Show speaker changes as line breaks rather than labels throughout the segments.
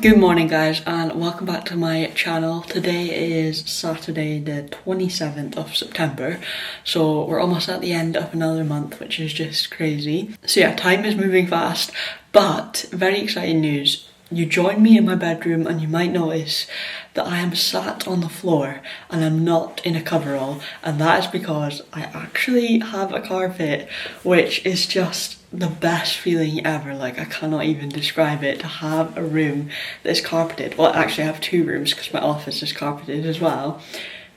Good morning guys and welcome back to my channel. Today is Saturday the 27th of September, so we're almost at the end of another month, which is just crazy. So yeah, time is moving fast, but very exciting news. You join me in my bedroom and you might notice that I am sat on the floor and I'm not in a coverall, and that is because I actually have a carpet, which is just the best feeling ever. Like, I cannot even describe it, to have a room that is carpeted. Well, actually I have two rooms because my office is carpeted as well.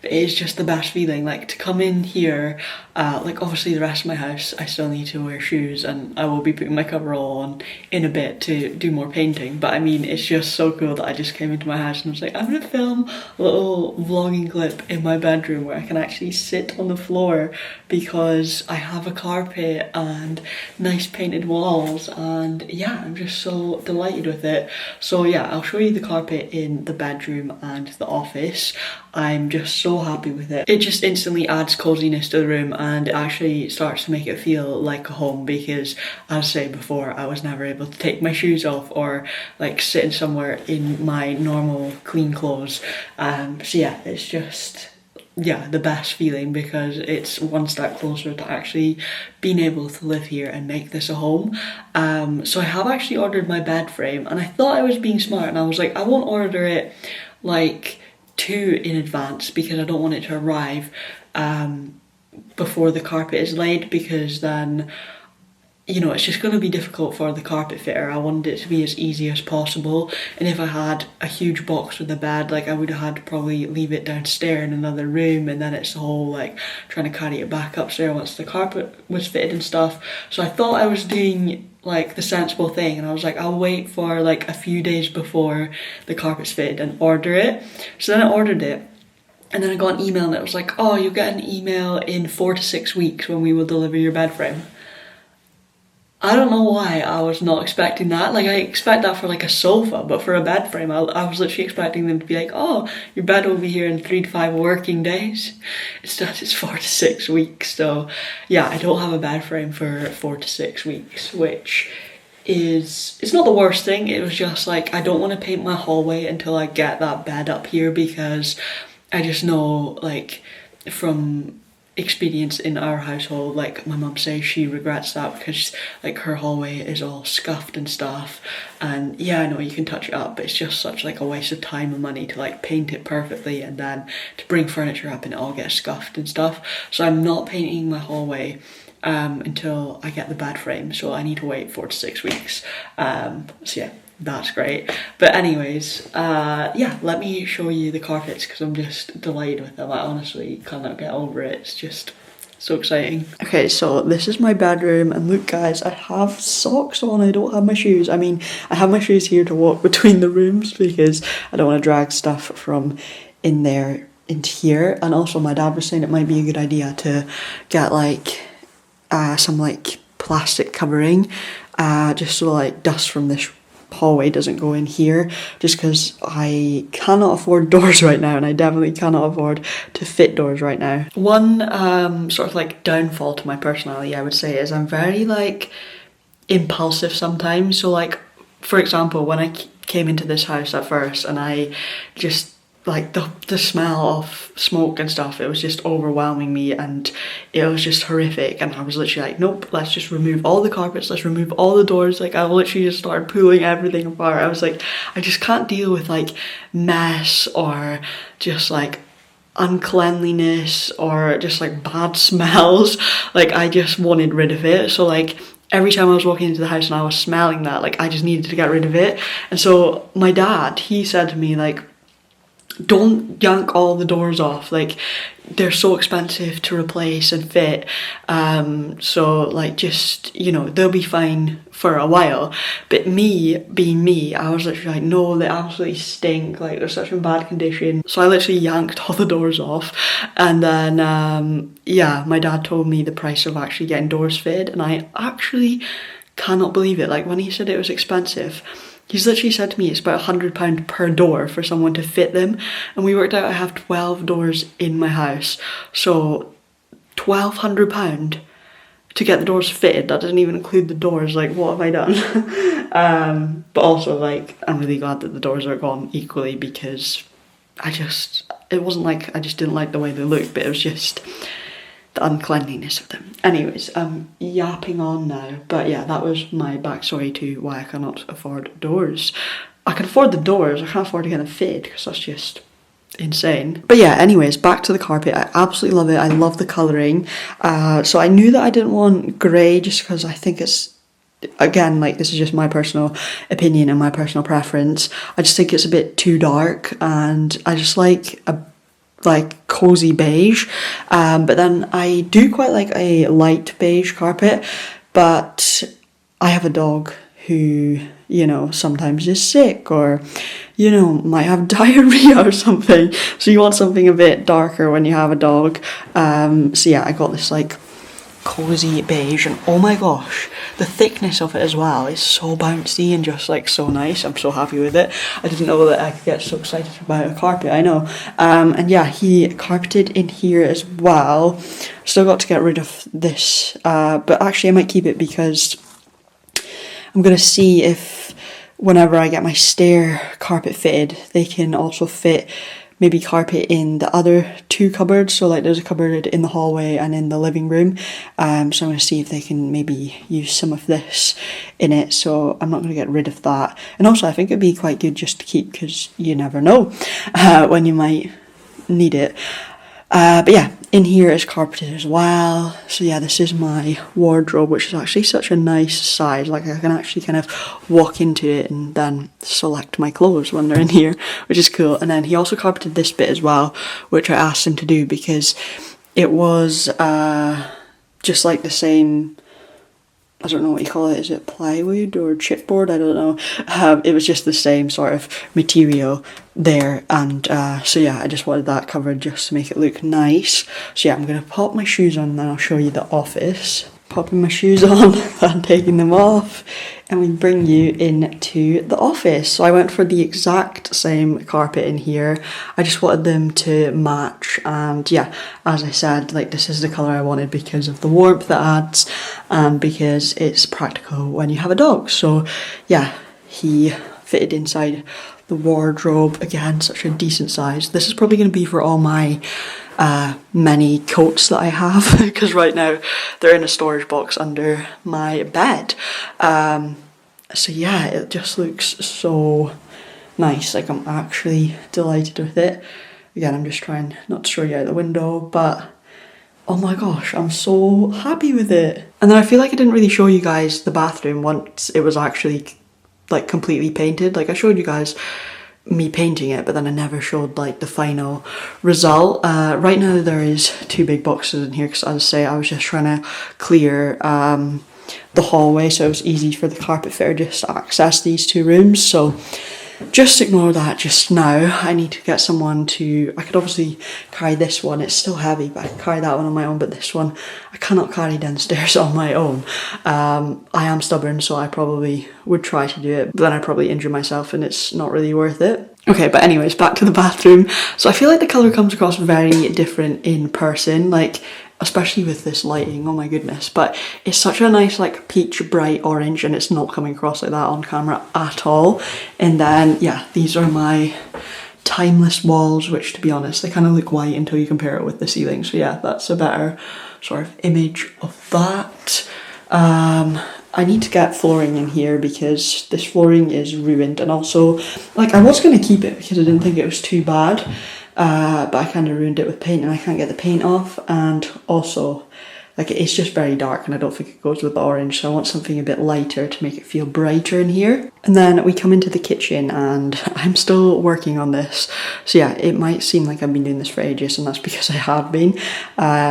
But it is just the best feeling, like to come in here, like obviously the rest of my house I still need to wear shoes and I will be putting my coverall on in a bit to do more painting, but I mean it's just so cool that I just came into my house and I was like, I'm gonna film a little vlogging clip in my bedroom where I can actually sit on the floor because I have a carpet and nice painted walls, and yeah, I'm just so delighted with it. So yeah, I'll show you the carpet in the bedroom and the office. I'm just so happy with it. It just instantly adds coziness to the room and it actually starts to make it feel like a home, because as I said before, I was never able to take my shoes off or like sitting somewhere in my normal clean clothes. So yeah, it's just, yeah, the best feeling because it's one step closer to actually being able to live here and make this a home. So I have actually ordered my bed frame, and I thought I was being smart and I was like, I won't order it like too in advance because I don't want it to arrive before the carpet is laid, because then, you know, it's just going to be difficult for the carpet fitter. I wanted it to be as easy as possible, and if I had a huge box with a bed, like I would have had to probably leave it downstairs in another room, and then it's the whole like trying to carry it back upstairs once the carpet was fitted and stuff. So I thought I was doing like the sensible thing, and I was like, I'll wait for like a few days before the carpet's fitted and order it. So then I ordered it, and then I got an email and it was like, oh, you'll get an email in 4 to 6 weeks when we will deliver your bed frame. I don't know why I was not expecting that. Like, I expect that for like a sofa, but for a bed frame, I was literally expecting them to be like, oh, your bed will be here in 3 to 5 working days. Instead, it's 4 to 6 weeks. So yeah, I don't have a bed frame for 4 to 6 weeks, which is, it's not the worst thing. It was just like, I don't want to paint my hallway until I get that bed up here, because I just know, like, from experience in our household, like my mum says she regrets that because like her hallway is all scuffed and stuff, and yeah, I know you can touch it up, but it's just such like a waste of time and money to like paint it perfectly and then to bring furniture up and it all gets scuffed and stuff. So I'm not painting my hallway until I get the bed frame, so I need to wait 4 to 6 weeks. So yeah, that's great. But anyways, yeah, let me show you the carpets because I'm just delighted with them. I honestly cannot get over it. It's just so exciting. Okay, so this is my bedroom, and look guys, I have socks on. I don't have my shoes. I mean, I have my shoes here to walk between the rooms because I don't want to drag stuff from in there into here. And also my dad was saying it might be a good idea to get like some like plastic covering, just so like dust from this hallway doesn't go in here, just because I cannot afford doors right now, and I definitely cannot afford to fit doors right now. One sort of like downfall to my personality, I would say, is I'm very like impulsive sometimes. So like, for example, when I came into this house at first and I just like the smell of smoke and stuff, it was just overwhelming me and it was just horrific, and I was literally like, nope, let's just remove all the carpets, let's remove all the doors. Like, I literally just started pulling everything apart. I was like, I just can't deal with like mess or just like uncleanliness or just like bad smells. Like, I just wanted rid of it. So like every time I was walking into the house and I was smelling that, like I just needed to get rid of it. And so my dad, he said to me like, don't yank all the doors off, like they're so expensive to replace and fit, so like just, you know, they'll be fine for a while. But me being me, I was literally like, no, they absolutely stink, like they're such in bad condition. So I literally yanked all the doors off, and then yeah, my dad told me the price of actually getting doors fitted, and I actually cannot believe it. Like, when he said it was expensive, he's literally said to me it's about £100 per door for someone to fit them, and we worked out I have 12 doors in my house, so £1,200 to get the doors fitted. That doesn't even include the doors. Like, what have I done? But also, like, I'm really glad that the doors are gone equally, because it wasn't like I just didn't like the way they looked, but it was just the uncleanliness of them. Anyways, I'm yapping on now, but yeah, that was my backstory to why I cannot afford doors. I can afford the doors, I can't afford to get them fitted, because that's just insane. But yeah, anyways, back to the carpet. I absolutely love it. I love the colouring. So I knew that I didn't want grey, just because I think it's, again, like, this is just my personal opinion and my personal preference. I just think it's a bit too dark, and I just like a cozy beige. But then I do quite like a light beige carpet, but I have a dog who, you know, sometimes is sick, or, you know, might have diarrhea or something, so you want something a bit darker when you have a dog. So yeah, I got this like cozy beige, and oh my gosh, the thickness of it as well is so bouncy and just like so nice. I'm so happy with it. I didn't know that I could get so excited about a carpet, I know. And yeah, he carpeted in here as well. Still got to get rid of this, but actually I might keep it, because I'm gonna see if whenever I get my stair carpet fitted, they can also fit maybe carpet in the other two cupboards. So like, there's a cupboard in the hallway and in the living room. So I'm going to see if they can maybe use some of this in it. So I'm not going to get rid of that. And also I think it'd be quite good just to keep, because you never know when you might need it. But yeah, in here is carpeted as well. So yeah, this is my wardrobe, which is actually such a nice size. Like, I can actually kind of walk into it and then select my clothes when they're in here, which is cool. And then he also carpeted this bit as well, which I asked him to do, because it was just like the same, I don't know what you call it, is it plywood or chipboard? I don't know. It was just the same sort of material there, and so yeah, I just wanted that covered just to make it look nice. So yeah, I'm going to pop my shoes on and then I'll show you the office. Popping my shoes on and taking them off, and we bring you into the office. So I went for the exact same carpet in here. I just wanted them to match, and yeah, as I said, like, this is the colour I wanted because of the warmth that adds, and because it's practical when you have a dog. So yeah, he fitted inside the wardrobe. Again, such a decent size. This is probably going to be for all my many coats that I have, because right now they're in a storage box under my bed. So yeah, it just looks so nice. Like, I'm actually delighted with it. Again, I'm just trying not to show you out the window, but oh my gosh, I'm so happy with it. And then I feel like I didn't really show you guys the bathroom once it was actually like completely painted. Like, I showed you guys me painting it, but then I never showed like the final result. Right now there is two big boxes in here, because as I say, I was just trying to clear the hallway, so it was easy for the carpet fitter just to access these two rooms. So just ignore that just now. I need to get someone to, I could obviously carry this one, it's still heavy, but I can carry that one on my own, but this one I cannot carry downstairs on my own. I am stubborn, so I probably would try to do it, but then I'd probably injure myself and it's not really worth it. Okay, but anyways, back to the bathroom. So I feel like the colour comes across very different in person, like, especially with this lighting, oh my goodness. But it's such a nice like peach bright orange, and it's not coming across like that on camera at all. And then yeah, these are my timeless walls, which, to be honest, they kind of look white until you compare it with the ceiling. So yeah, that's a better sort of image of that. I need to get flooring in here because this flooring is ruined, and also, like, I was going to keep it because I didn't think it was too bad, but I kind of ruined it with paint and I can't get the paint off, and also, like, it's just very dark and I don't think it goes with the orange, so I want something a bit lighter to make it feel brighter in here. And then we come into the kitchen and I'm still working on this. So yeah, it might seem like I've been doing this for ages, and that's because I have been.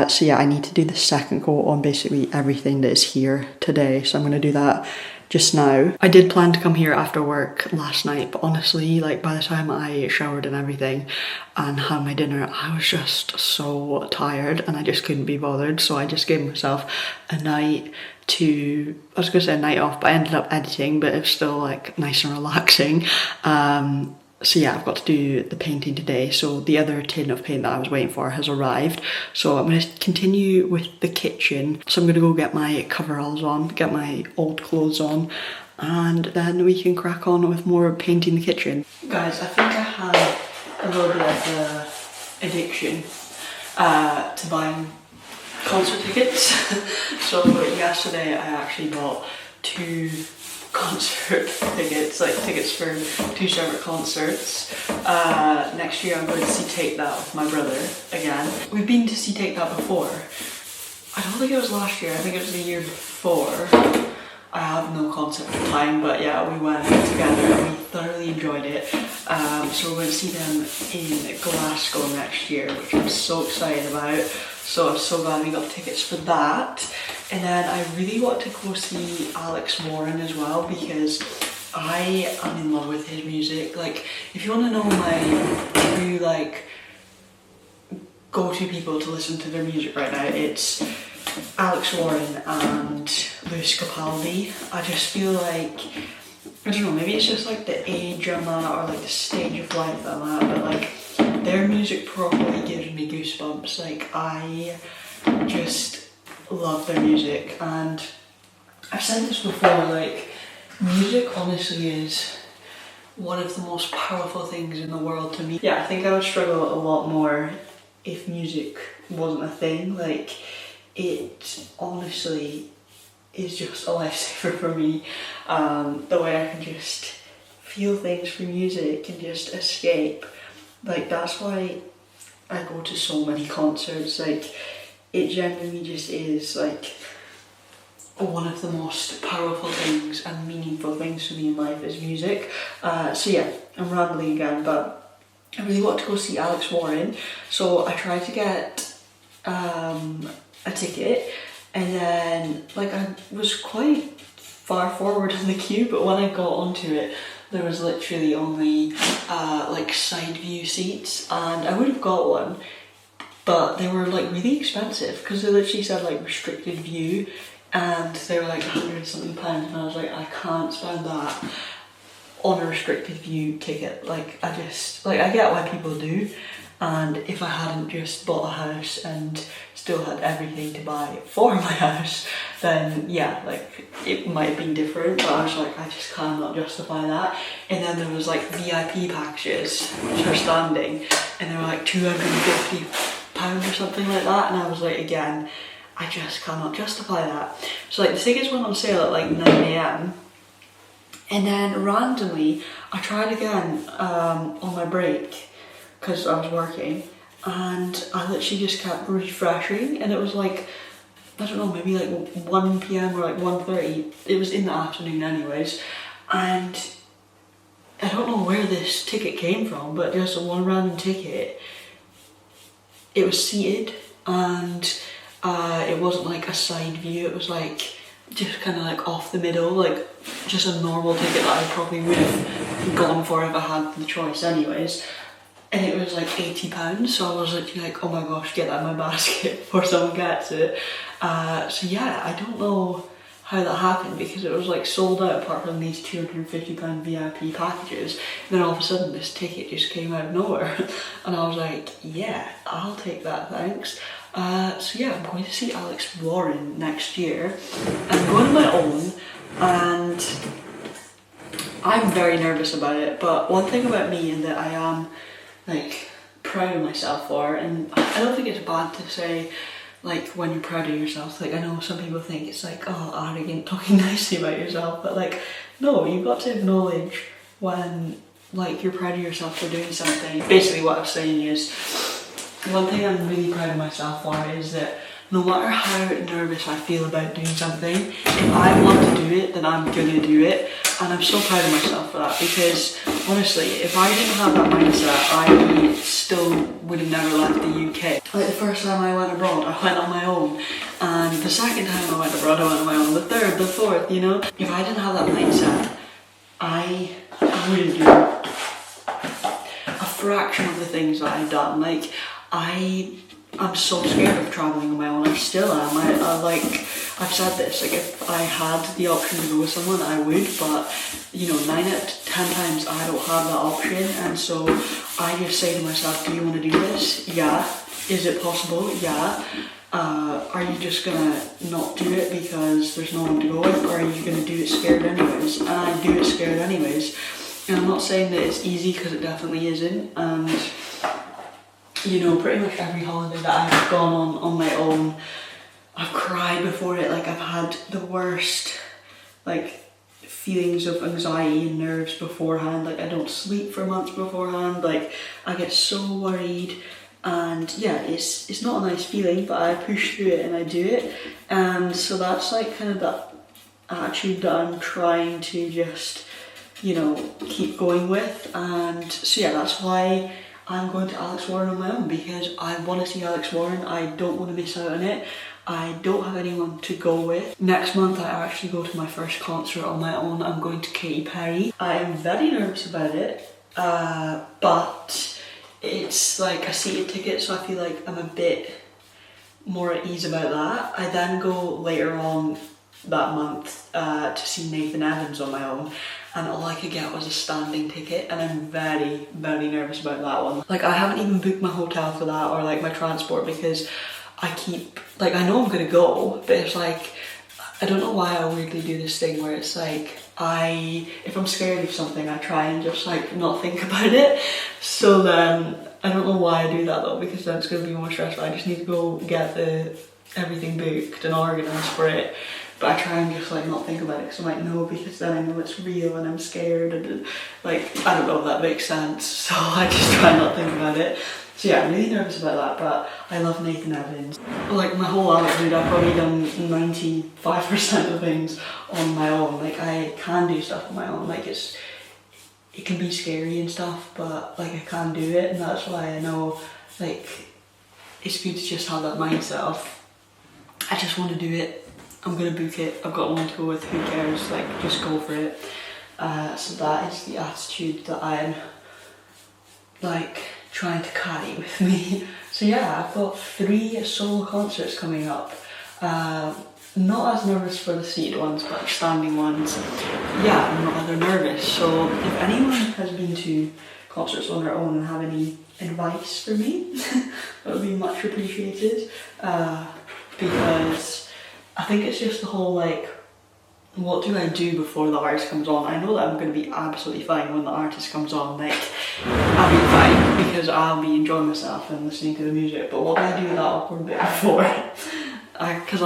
So yeah, I need to do the second coat on basically everything that is here today. So I'm going to do that just now. I did plan to come here after work last night, but honestly, like, by the time I showered and everything and had my dinner, I was just so tired and I just couldn't be bothered. So I just gave myself a night to, I was gonna say a night off, but I ended up editing, but it was still like nice and relaxing. So yeah, I've got to do the painting today. So the other tin of paint that I was waiting for has arrived. So I'm going to continue with the kitchen. So I'm going to go get my coveralls on, get my old clothes on, and then we can crack on with more painting the kitchen. Guys, I think I had a little bit of addiction to buying concert tickets. So yesterday I actually bought 2 concert tickets, like tickets for 2 separate concerts. Next year I'm going to see Take That with my brother again. We've been to see Take That before. I don't think it was last year, I think it was the year before. I have no concept of time, but yeah, we went together and we thoroughly enjoyed it. So we're going to see them in Glasgow next year, which I'm so excited about. So I'm so glad we got tickets for that. And then I really want to go see Alex Warren as well, because I am in love with his music. Like, if you want to know my 2 like go-to people to listen to their music right now, it's Alex Warren and Lewis Capaldi. I just feel like, I don't know, maybe it's just like the age I'm at or like the stage of life I'm at, but like their music properly gives me goosebumps. Like, I just love their music, and I've said this before, like, music honestly is one of the most powerful things in the world to me. Yeah, I think I would struggle a lot more if music wasn't a thing. Like, it honestly is just a lifesaver for me. The way I can just feel things through music and just escape. Like, that's why I go to so many concerts. Like, it genuinely just is like one of the most powerful things and meaningful things for me in life is music. So yeah, I'm rambling again, but I really want to go see Alex Warren. So I tried to get a ticket, and then like I was quite far forward in the queue, but when I got onto it, there was literally only like side view seats, and I would have got one, but they were like really expensive because they literally said like restricted view, and they were like £100 something, and I was like, I can't spend that on a restricted view ticket. Like, I just, like, I get why people do, and if I hadn't just bought a house and still had everything to buy for my house, then yeah, like, it might have been different, but I was like, I just cannot justify that. And then there was like VIP packages for standing, and they were like £250 or something like that, and I was like, again, I just cannot justify that. So like the tickets went on sale at like 9 AM, and then randomly I tried again on my break because I was working, and I literally just kept refreshing, and it was like, I don't know, maybe like 1 PM or like 1:30. It was in the afternoon anyways, and I don't know where this ticket came from, but just one random ticket. It was seated, and it wasn't like a side view, it was like just kind of like off the middle, like just a normal ticket that I probably would have gone for if I had the choice anyways. And it was like £80, so I was literally like, oh my gosh, get that in my basket before someone gets it. So yeah, I don't know how that happened, because it was like sold out apart from these £250 VIP packages. And then all of a sudden this ticket just came out of nowhere. And I was like, yeah, I'll take that, thanks. So yeah, I'm going to see Alex Warren next year. I'm going on my own, and I'm very nervous about it, but one thing about me and that I am like proud of myself for, and I don't think it's bad to say like when you're proud of yourself. Like, I know some people think it's like, oh, arrogant, talking nicely about yourself, but like, no, you've got to acknowledge when like you're proud of yourself for doing something. Basically what I'm saying is, one thing I'm really proud of myself for is that no matter how nervous I feel about doing something, if I want to do it, then I'm gonna do it. And I'm so proud of myself for that, because honestly, if I didn't have that mindset, I still would have never left the UK. Like, the first time I went abroad, I went on my own. And the second time I went abroad, I went on my own. The third, the fourth, you know? If I didn't have that mindset, I wouldn't do a fraction of the things that I've done. Like, I'm so scared of travelling on my own. I still am. I've said this, like if I had the option to go with someone, I would, but you know, 9 out of 10 times I don't have that option, and so I just say to myself, do you want to do this? Yeah. Is it possible? Yeah. Are you just gonna not do it because there's no one to go with, or are you gonna do it scared anyways? And I do it scared anyways. And I'm not saying that it's easy, because it definitely isn't. And you know, pretty much every holiday that I've gone on my own, I've cried before it. Like I've had the worst like feelings of anxiety and nerves beforehand. Like I don't sleep for months beforehand. Like I get so worried. And yeah, it's not a nice feeling, but I push through it and I do it. And so that's like kind of that attitude that I'm trying to just, you know, keep going with. And so yeah, that's why I'm going to Alex Warren on my own, because I want to see Alex Warren. I don't want to miss out on it. I don't have anyone to go with. Next month I actually go to my first concert on my own. I'm going to Katy Perry. I am very nervous about it, but it's like a seated ticket, so I feel like I'm a bit more at ease about that. I then go later on that month to see Nathan Evans on my own, and all I could get was a standing ticket, and I'm very, very nervous about that one. Like I haven't even booked my hotel for that, or like my transport, because I keep, like I know I'm gonna go, but it's like, I don't know why I weirdly do this thing where it's like, if I'm scared of something, I try and just like not think about it. So then, I don't know why I do that though, because then it's going to be more stressful. I just need to go get everything booked and organised for it. But I try and just like not think about it, because I'm like, no, because then I know it's real and I'm scared, and like, I don't know if that makes sense. So I just try not to think about it. So yeah, I'm really nervous about that, but I love Nathan Evans. Like my whole adulthood, I've probably done 95% of things on my own. Like I can do stuff on my own. Like it can be scary and stuff, but like I can do it, and that's why I know like it's good to just have that mindset of, I just want to do it. I'm gonna book it. I've got one to go with. Who cares? Like just go for it. So that is the attitude that I'm like trying to carry with me. So yeah, I've got 3 solo concerts coming up. Not as nervous for the seated ones, but standing ones. Yeah, I'm not either nervous. So if anyone has been to concerts on their own and have any advice for me, that would be much appreciated. Because I think it's just the whole like, what do I do before the artist comes on? I know that I'm going to be absolutely fine when the artist comes on. Like, I'll be fine because I'll be enjoying myself and listening to the music. But what do I do that awkward bit before? Because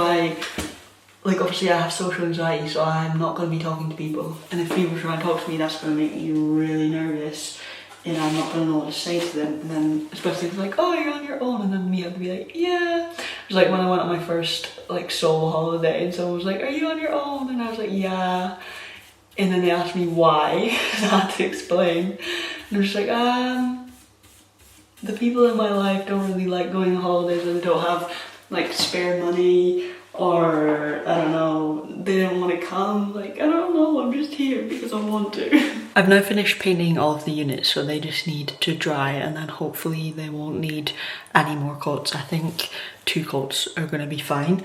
like obviously I have social anxiety, so I'm not going to be talking to people. And if people try and talk to me, that's going to make me really nervous. And I'm not going to know what to say to them. And then, especially if it's like, oh, you're on your own. And then me, I'd be like, yeah. It was like when I went on my first like solo holiday and someone was like, are you on your own? And I was like, yeah. And then they asked me why. I had to explain. And I was just like, the people in my life don't really like going on holidays, and they don't have like spare money, or I don't know, they don't want to come. Like, I don't know, I'm just here because I want to. I've now finished painting all of the units, so they just need to dry, and then hopefully they won't need any more coats. I think 2 coats are going to be fine.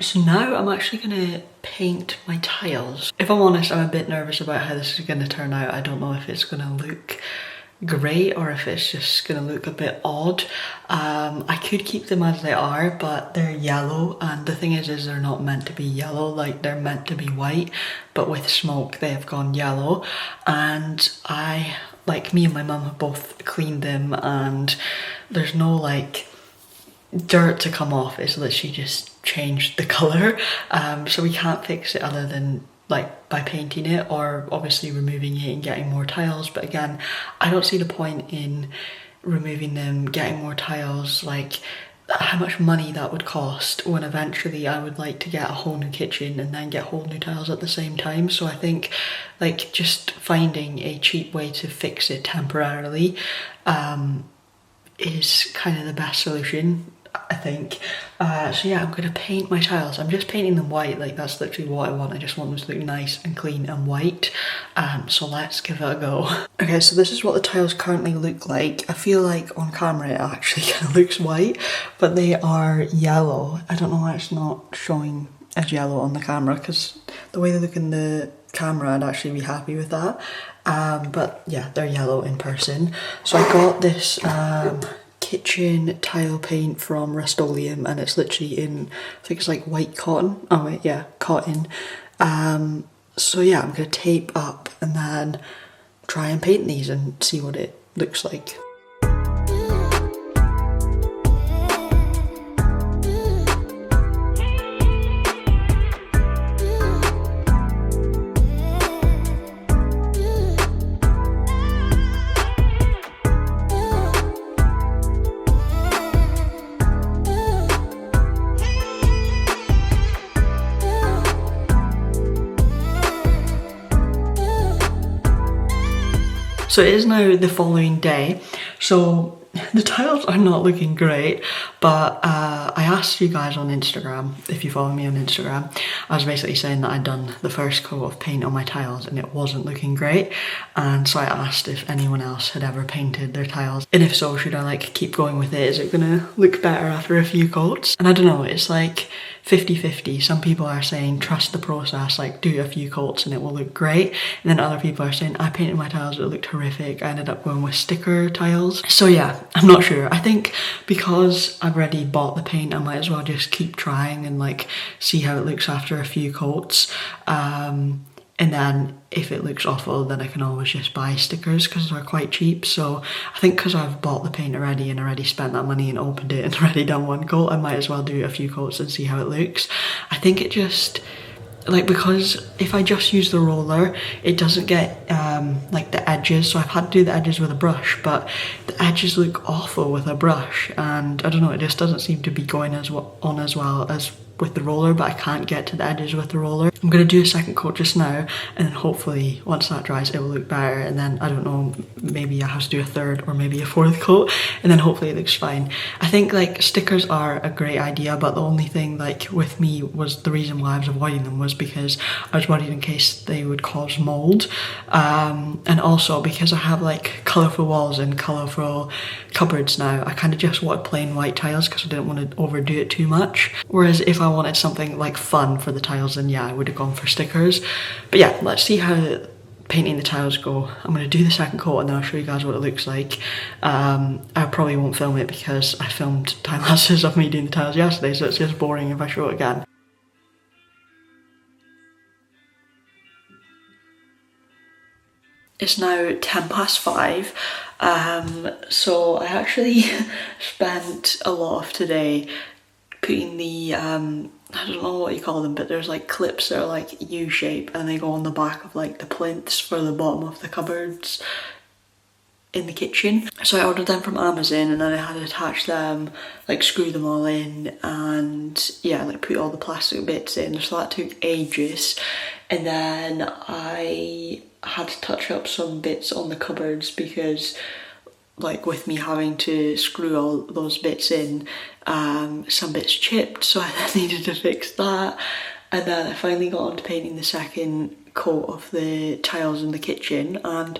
So now I'm actually going to paint my tiles. If I'm honest, I'm a bit nervous about how this is going to turn out. I don't know if it's going to look great or if it's just gonna look a bit odd. I could keep them as they are, but they're yellow, and the thing is they're not meant to be yellow. Like, they're meant to be white, but with smoke they have gone yellow. And me and my mum have both cleaned them, and there's no like dirt to come off. It's literally just changed the colour. So we can't fix it other than like by painting it, or obviously removing it and getting more tiles. But again, I don't see the point in removing them, getting more tiles, like how much money that would cost, when eventually I would like to get a whole new kitchen and then get whole new tiles at the same time. So I think like just finding a cheap way to fix it temporarily is kind of the best solution, I think. So yeah, I'm gonna paint my tiles. I'm just painting them white. Like, that's literally what I want. I just want them to look nice and clean and white. So let's give it a go. Okay, so this is what the tiles currently look like. I feel like on camera it actually kind of looks white, but they are yellow. I don't know why it's not showing as yellow on the camera, because the way they look in the camera I'd actually be happy with that. But yeah, they're yellow in person. So I got this kitchen tile paint from Rust-Oleum, and it's literally in, I think it's like white cotton. Oh wait, yeah, cotton. So yeah, I'm gonna tape up and then try and paint these and see what it looks like. So it is now the following day, so the tiles are not looking great, but I asked you guys on Instagram, if you follow me on Instagram, I was basically saying that I'd done the first coat of paint on my tiles and it wasn't looking great, and so I asked if anyone else had ever painted their tiles, and if so, should I like keep going with it? Is it gonna look better after a few coats? And I don't know, it's like 50-50. Some people are saying trust the process, like do a few coats and it will look great, and then other people are saying I painted my tiles, it looked horrific, I ended up going with sticker tiles. So yeah, I'm not sure. I think because I've already bought the paint, I might as well just keep trying and like see how it looks after a few coats, and then if it looks awful, then I can always just buy stickers because they're quite cheap. So I think because I've bought the paint already and already spent that money and opened it and already done one coat, I might as well do a few coats and see how it looks. I think it just, like, because if I just use the roller, it doesn't get like the edges, so I've had to do the edges with a brush, but the edges look awful with a brush, and I don't know, it just doesn't seem to be going as well as with the roller, but I can't get to the edges with the roller. I'm going to do a second coat just now, and then hopefully once that dries it will look better, and then I don't know, maybe I have to do a third or maybe a fourth coat, and then hopefully it looks fine. I think like stickers are a great idea, but the only thing like with me was the reason why I was avoiding them was because I was worried in case they would cause mold, and also because I have like colourful walls and colourful cupboards now, I kind of just want plain white tiles because I didn't want to overdo it too much. Whereas if I wanted something like fun for the tiles, then yeah, I would have gone for stickers. But yeah, let's see how painting the tiles go. I'm going to do the second coat and then I'll show you guys what it looks like. I probably won't film it because I filmed time lapses of me doing the tiles yesterday, so it's just boring if I show it again. It's now 5:10. So I actually spent a lot of today putting the, I don't know what you call them, but there's like clips that are like U-shape and they go on the back of like the plinths for the bottom of the cupboards in the kitchen. So I ordered them from Amazon, and then I had to attach them, like screw them all in, and yeah, like put all the plastic bits in, so that took ages. And then I had to touch up some bits on the cupboards because, like, with me having to screw all those bits in, some bits chipped, so I then needed to fix that. And then I finally got on to painting the second coat of the tiles in the kitchen, and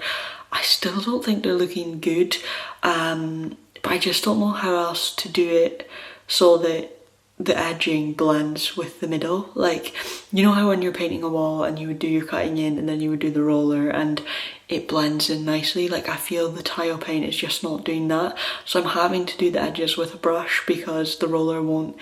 I still don't think they're looking good, but I just don't know how else to do it so that the edging blends with the middle. Like, you know how when you're painting a wall and you would do your cutting in and then you would do the roller and it blends in nicely? Like, I feel the tile paint is just not doing that, so I'm having to do the edges with a brush because the roller won't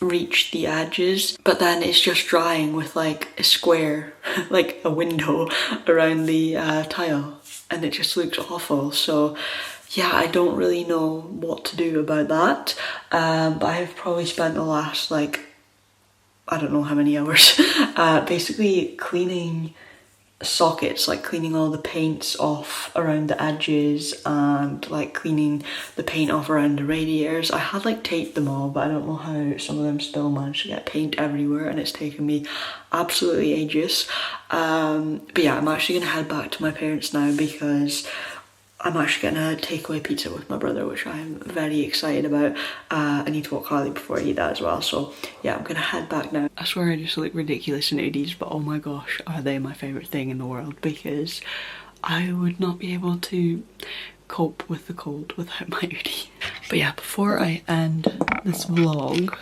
reach the edges, but then it's just drying with like a square like a window around the tile, and it just looks awful. So yeah, I don't really know what to do about that, but I've probably spent the last, like, I don't know how many hours basically cleaning sockets, like cleaning all the paints off around the edges and like cleaning the paint off around the radiators. I had like taped them all, but I don't know how some of them still managed to get paint everywhere, and it's taken me absolutely ages. But yeah, I'm actually gonna head back to my parents now because I'm actually getting a takeaway pizza with my brother, which I'm very excited about. I need to walk Carly before I eat that as well, so yeah, I'm gonna head back now. I swear I just look ridiculous in hoodies, but oh my gosh, are they my favourite thing in the world, because I would not be able to cope with the cold without my hoodie. But yeah, before I end this vlog,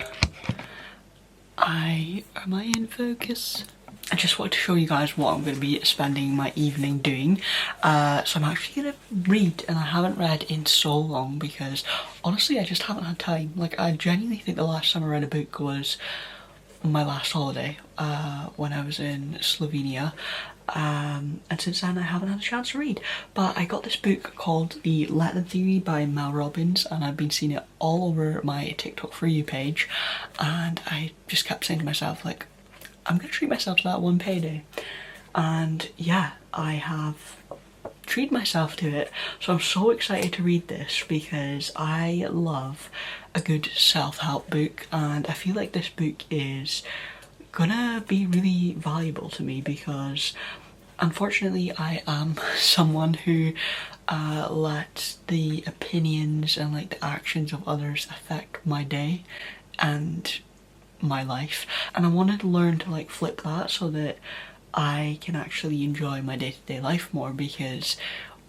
Am I in focus? I just wanted to show you guys what I'm going to be spending my evening doing. So I'm actually going to read, and I haven't read in so long because honestly I just haven't had time. Like, I genuinely think the last time I read a book was my last holiday when I was in Slovenia. And since then I haven't had a chance to read. But I got this book called The Let Them Theory by Mel Robbins, and I've been seeing it all over my TikTok For You page, and I just kept saying to myself, like, I'm gonna treat myself to that one payday. And yeah, I have treated myself to it. So I'm so excited to read this because I love a good self-help book, and I feel like this book is gonna be really valuable to me because unfortunately I am someone who lets the opinions and like the actions of others affect my day and my life, and I wanted to learn to like flip that so that I can actually enjoy my day-to-day life more, because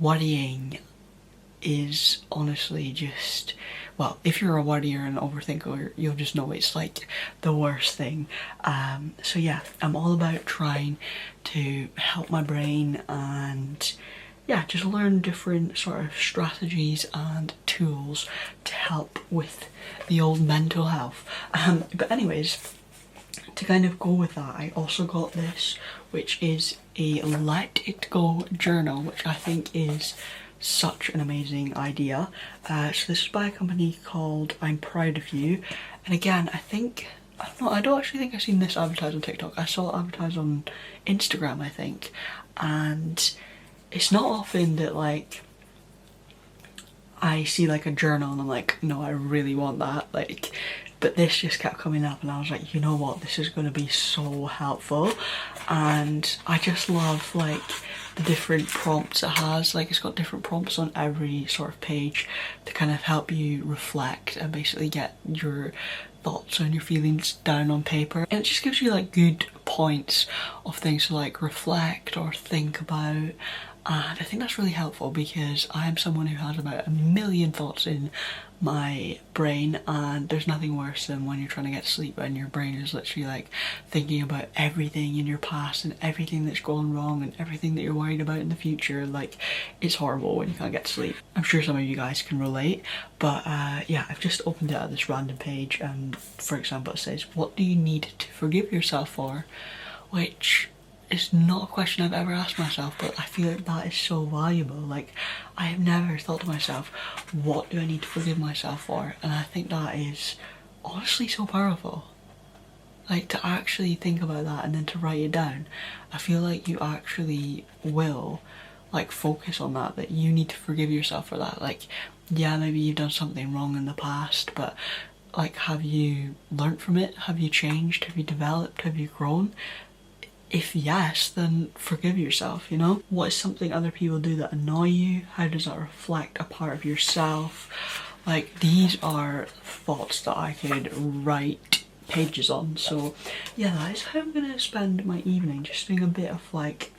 worrying is honestly just, well, if you're a worrier and overthinker, you'll just know it's like the worst thing. So yeah, I'm all about trying to help my brain and yeah, just learn different sort of strategies and tools to help with the old mental health. But anyways, to kind of go with that, I also got this, which is a Let It Go journal, which I think is such an amazing idea. So this is by a company called I'm Proud of You. And again, I don't actually think I've seen this advertised on TikTok. I saw it advertised on Instagram, I think. And it's not often that like I see like a journal and I'm like, no, I really want that. Like, but this just kept coming up and I was like, you know what, this is going to be so helpful. And I just love like the different prompts it has. Like, it's got different prompts on every sort of page to kind of help you reflect and basically get your thoughts and your feelings down on paper. And it just gives you like good points of things to like reflect or think about. And I think that's really helpful because I am someone who has about a million thoughts in my brain, and there's nothing worse than when you're trying to get to sleep and your brain is literally like thinking about everything in your past and everything that's gone wrong and everything that you're worried about in the future. Like, it's horrible when you can't get to sleep. I'm sure some of you guys can relate, but yeah, I've just opened it at this random page and for example it says, what do you need to forgive yourself for? Which it's not a question I've ever asked myself, but I feel like that is so valuable. Like, I have never thought to myself, what do I need to forgive myself for? And I think that is honestly so powerful. Like, to actually think about that and then to write it down, I feel like you actually will like focus on that you need to forgive yourself for that. Like, yeah, maybe you've done something wrong in the past, but like, have you learnt from it? Have you changed? Have you developed? Have you grown? If yes, then forgive yourself, you know? What is something other people do that annoy you? How does that reflect a part of yourself? Like, these are thoughts that I could write pages on. So yeah, that is how I'm gonna spend my evening, just doing a bit of like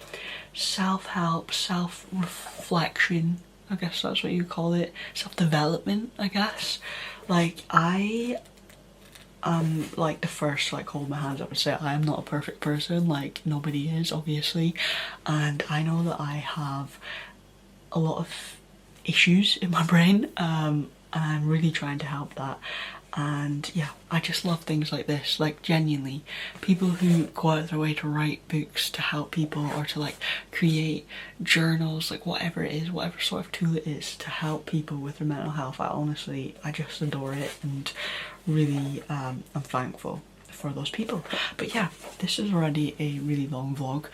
self-help, self-reflection, I guess that's what you call it, self-development, I guess. Like, I like the first to like hold my hands up and say I am not a perfect person, like nobody is, obviously, and I know that I have a lot of issues in my brain, and I'm really trying to help that. And yeah, I just love things like this, like genuinely people who go out of their way to write books to help people or to like create journals, like whatever it is, whatever sort of tool it is to help people with their mental health. I just adore it, and really I'm thankful for those people. But yeah, this is already a really long vlog,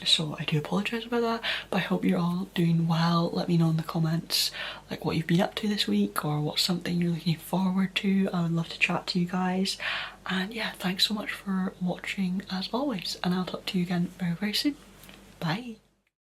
so I do apologise about that, but I hope you're all doing well. Let me know in the comments like what you've been up to this week or what's something you're looking forward to. I would love to chat to you guys, and yeah, thanks so much for watching as always, and I'll talk to you again very, very soon. Bye.